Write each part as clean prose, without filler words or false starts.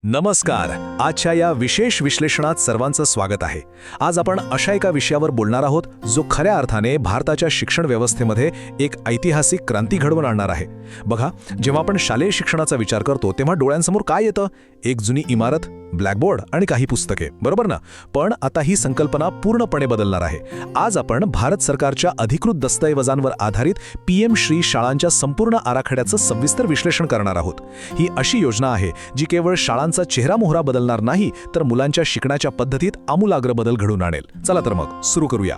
नमस्कार. आजच्या या विशेष विश्लेषणात सर्वांचं स्वागत आहे. आज आपण अशा एका विषयावर बोलणार आहोत जो खऱ्या अर्थाने भारताच्या शिक्षण व्यवस्थेमध्ये एक ऐतिहासिक क्रांती घडवून आणणार आहे. बघा, जेव्हा आपण शालेय शिक्षणाचा विचार करतो तेव्हा डोळ्यांसमोर काय येतं? एक जुनी इमारत, ब्लॅकबोर्ड आणि काही पुस्तके, बरोबर ना? पण आता ही संकल्पना पूर्णपणे बदलणार आहे. आज आपण भारत सरकारच्या अधिकृत दस्तऐवजांवर आधारित PM श्री शाळांच्या संपूर्ण आराखड्याचं सविस्तर विश्लेषण करणार आहोत. ही अशी योजना आहे जी केवळ शाळांचा चेहरा-मोहरा बदलणार नाही, तर मुलांच्या शिकण्याच्या पद्धतीत आमूलाग्र बदल घडवून आणेल. चला तर मग सुरू करूया.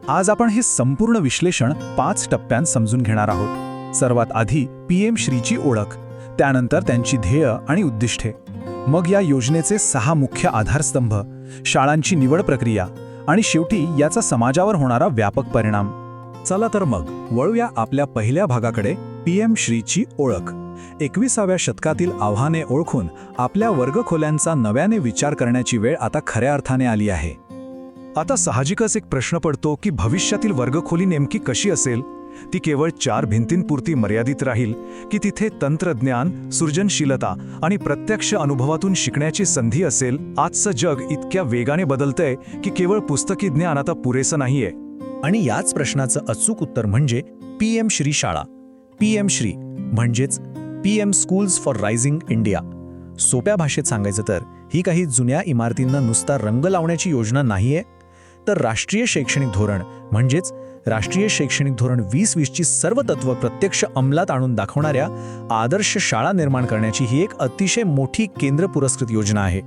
आज आपण हे संपूर्ण विश्लेषण 5 टप्प्यांत समजून घेणार आहोत. सर्वात आधी PM श्रीची ओळख, त्यानंतर त्यांची ध्येय आणि उद्दिष्टे, मग या योजनेचे 6 मुख्य आधारस्तंभ, शाळांची निवड प्रक्रिया आणि शेवटी याचा समाजावर होणारा व्यापक परिणाम. चला तर मग वळूया आपल्या पहिल्या भागाकडे, PM श्रीची ओळख. 21व्या शतकातील आव्हाने ओळखून आपल्या वर्गखोल्यांचा नव्याने विचार करण्याची वेळ आता खऱ्या अर्थाने आली आहे. आता साहजिकच एक प्रश्न पडतो की भविष्यातील वर्गखोली नेमकी कशी असेल? ती केवळ 4 भिंतींपुरती मर्यादित राहील की तिथे तंत्रज्ञान, सृजनशीलता आणि प्रत्यक्ष अनुभवातून शिकण्याची संधी असेल? आजचं जग इतक्या वेगाने बदलतंय की केवळ पुस्तकी ज्ञान आता पुरेसं नाहीये. आणि याच प्रश्नाचं अचूक उत्तर म्हणजे PM श्री शाळा. PM श्री म्हणजेच PM schools for rising India. सोप्या भाषेत सांगायचं तर ही काही जुन्या इमारतींना नुसता रंग लावण्याची योजना नाहीये, तर राष्ट्रीय शैक्षणिक धोरण म्हणजेच राष्ट्रीय शैक्षणिक धोरण 2020ची सर्व तत्त्व प्रत्यक्ष अंमलात आणून दाखवणाऱ्या आदर्श शाळा निर्माण करण्याची ही एक अतिशय मोठी केंद्र पुरस्कृत योजना आहे.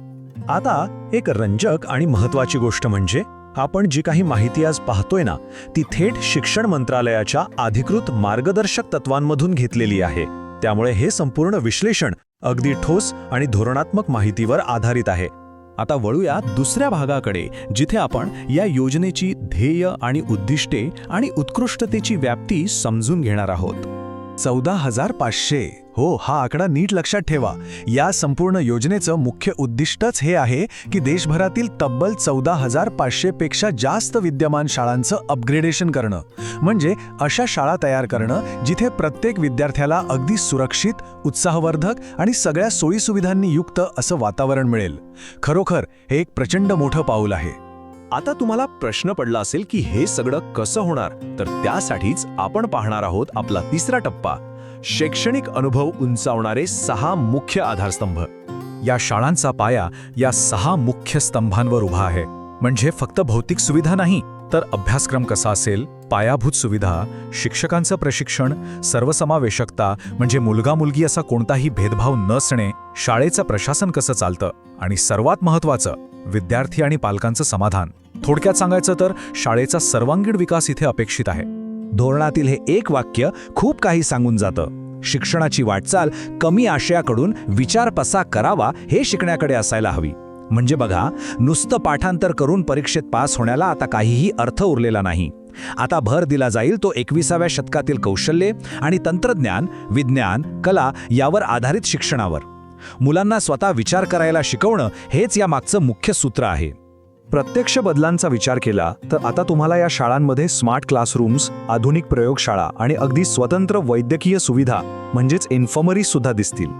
आता एक रंजक आणि महत्त्वाची गोष्ट म्हणजे आपण जी काही माहिती आज पाहतोय ना, ती थेट शिक्षण मंत्रालयाच्या अधिकृत मार्गदर्शक तत्वांमधून घेतलेली आहे. त्यामुळे हे संपूर्ण विश्लेषण अगदी ठोस आणि धोरणात्मक माहितीवर आधारित आहे. आता वळूया दुसऱ्या भागाकडे, जिथे आपण या योजनेची ध्येय आणि उद्दिष्टे आणि उत्कृष्टतेची व्याप्ती समजून घेणार आहोत. 14,500. हो, हा आकडा नीट लक्षात ठेवा. या संपूर्ण योजनेचं मुख्य उद्दिष्टच हे आहे की देशभरातील तब्बल 14,500 पेक्षा जास्त विद्यमान शाळांचं अपग्रेडेशन करणं, म्हणजे अशा शाळा तयार करणं जिथे प्रत्येक विद्यार्थ्याला अगदी सुरक्षित, उत्साहवर्धक आणि सगळ्या सोयीसुविधांनी युक्त असं वातावरण मिळेल. खरोखर हे एक प्रचंड मोठं पाऊल आहे. आता तुम्हाला प्रश्न पडला असेल की हे सगळं कसं होणार, तर त्यासाठीच आपण पाहणार आहोत आपला तिसरा टप्पा, शैक्षणिक अनुभव उंचावणारे 6 मुख्य आधारस्तंभ. या शाळांचा पाया या 6 मुख्य स्तंभांवर उभा आहे. म्हणजे फक्त भौतिक सुविधा नाही, तर अभ्यासक्रम कसा असेल, पायाभूत सुविधा, शिक्षकांचं प्रशिक्षण, सर्वसमावेशकता म्हणजे मुलगा-मुलगी असा कोणताही भेदभाव नसणे, शाळेचं प्रशासन कसं चालतं आणि सर्वात महत्त्वाचं, विद्यार्थी आणि पालकांचं समाधान. थोडक्यात सांगायचं तर शाळेचा सर्वांगीण विकास इथे अपेक्षित आहे. धोरणातील हे एक वाक्य खूप काही सांगून जातं. शिक्षणाची वाटचाल कमी आशयाकडून विचार कसा करावा हे शिकण्याकडे असायला हवी. म्हणजे बघा, नुसतं पाठांतर करून परीक्षेत पास होण्याला आता काहीही अर्थ उरलेला नाही. आता भर दिला जाईल तो 21व्या शतकातील कौशल्ये आणि तंत्रज्ञान, विज्ञान, कला यावर आधारित शिक्षणावर. मुलांना स्वतः विचार करायला शिकवणं हेच या मागचं मुख्य सूत्र आहे. प्रत्यक्ष बदलांचा विचार केला तर आता तुम्हाला या शाळांमध्ये स्मार्ट क्लासरूम्स, आधुनिक प्रयोगशाळा आणि अगदी स्वतंत्र वैद्यकीय सुविधा म्हणजेच इन्फर्मरी सुद्धा दिसतील.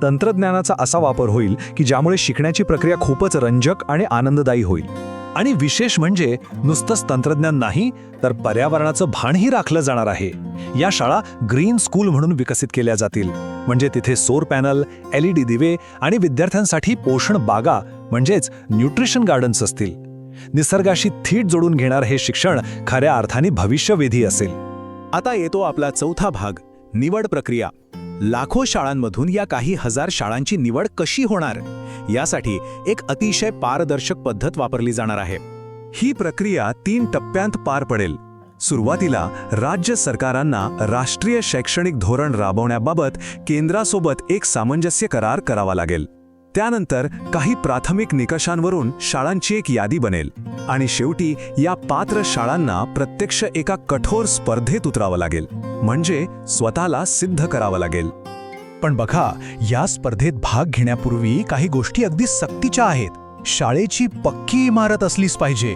तंत्रज्ञानाचा असा वापर होईल की ज्यामुळे शिकण्याची प्रक्रिया खूपच रंजक आणि आनंददायी होईल. आणि विशेष म्हणजे नुसतंच तंत्रज्ञान नाही, तर पर्यावरणाचं भानही राखलं जाणार आहे. या शाळा ग्रीन स्कूल म्हणून विकसित केल्या जातील. म्हणजे तिथे सौर पॅनल, LED दिवे आणि विद्यार्थ्यांसाठी पोषण बागा म्हणजेच न्यूट्रिशन गार्डन्स असतील. निसर्गाशी थीट जोडून घेणार हे शिक्षण खऱ्या अर्थाने भविष्यवेधी असेल. आता येतो आपला चौथा भाग, निवड प्रक्रिया. लाखो शाळांमधून या काही हजार शाळांची निवड कशी होणार, यासाठी एक अतिशय पारदर्शक पद्धत वापरली जाणार आहे. ही प्रक्रिया 3 टप्प्यांत पार पडेल. सुरुवातीला राज्य सरकारांना राष्ट्रीय शैक्षणिक धोरण राबवण्याबाबत केंद्रासोबत एक सामंजस्य करार करावा लागेल. त्यानंतर काही प्राथमिक निकषांवरून शाळांची एक यादी बनेल आणि शेवटी या पात्र शाळांना प्रत्यक्ष एका कठोर स्पर्धेत उतरावं लागेल, म्हणजे स्वतःला सिद्ध करावं लागेल. पण बघा, या स्पर्धेत भाग घेण्यापूर्वी काही गोष्टी अगदी सक्तीच्या आहेत. शाळेची पक्की इमारत असलीच पाहिजे.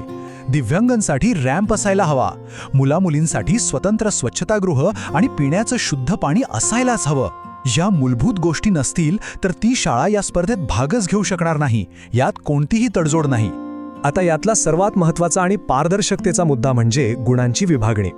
दिव्यांगांसाठी रॅम्प असायला हवा. मुलामुलींसाठी स्वतंत्र स्वच्छतागृह आणि पिण्याचं शुद्ध पाणी असायलाच हवं. या मूलभूत गोष्टी नसतील तर ती शाळा या स्पर्धेत भागच घेऊ शकणार नाही. यात कोणतीही तडजोड नाही. आता यातला सर्वात महत्त्वाचा आणि पारदर्शकतेचा मुद्दा म्हणजे गुणांची विभागणी.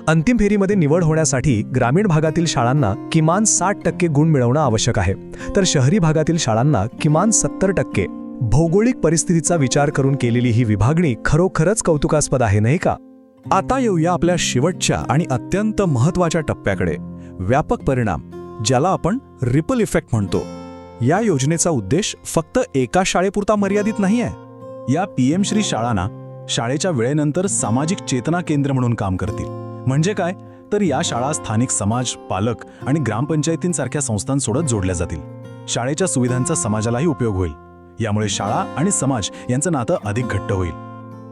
अंतिम फेरीमध्ये निवड होण्यासाठी ग्रामीण भागातील शाळांना किमान 60% गुण मिळवणं आवश्यक आहे, तर शहरी भागातील शाळांना किमान 70%. भौगोलिक परिस्थितीचा विचार करून केलेली ही विभागणी खरोखरच कौतुकास्पद आहे, नाही का? आता येऊया आपल्या शेवटच्या आणि अत्यंत महत्त्वाच्या टप्प्याकडे, व्यापक परिणाम, ज्याला आपण रिपल इफेक्ट म्हणतो. या योजनेचा उद्देश फक्त एका शाळेपुरता मर्यादित नाही आहे. या PM श्री शाळांना शाळेच्या वेळेनंतर सामाजिक चेतना केंद्र म्हणून काम करतील. म्हणजे काय तर या शाळा स्थानिक समाज, पालक आणि ग्रामपंचायतींसारख्या संस्थांसोबत जोडल्या जातील. शाळेच्या सुविधांचा समाजालाही उपयोग होईल. यामुळे शाळा आणि समाज यांचं नातं अधिक घट्ट होईल.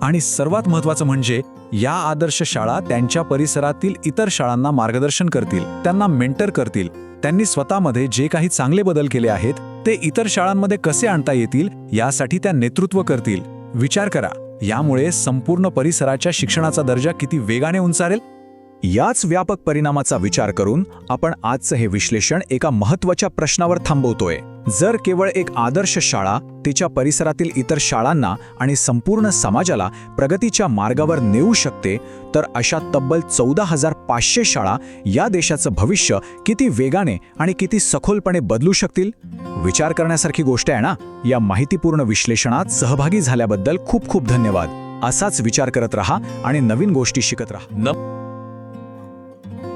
आणि सर्वात महत्त्वाचं म्हणजे या आदर्श शाळा त्यांच्या परिसरातील इतर शाळांना मार्गदर्शन करतील, त्यांना मेंटर करतील. त्यांनी स्वतःमध्ये जे काही चांगले बदल केले आहेत ते इतर शाळांमध्ये कसे आणता येतील यासाठी त्या नेतृत्व करतील. विचार करा, यामुळे संपूर्ण परिसराच्या शिक्षणाचा दर्जा किती वेगाने उंचारेल. याच व्यापक परिणामाचा विचार करून आपण आजचं हे विश्लेषण एका महत्त्वाच्या प्रश्नावर थांबवतोय. जर केवळ एक आदर्श शाळा तिच्या परिसरातील इतर शाळांना आणि संपूर्ण समाजाला प्रगतीच्या मार्गावर नेऊ शकते, तर अशा तब्बल 14,500 शाळा या देशाचं भविष्य किती वेगाने आणि किती सखोलपणे बदलू शकतील. विचार करण्यासारखी गोष्ट आहे ना. या माहितीपूर्ण विश्लेषणात सहभागी झाल्याबद्दल खूप खूप धन्यवाद. असाच विचार करत रहा आणि नवीन गोष्टी शिकत रहा.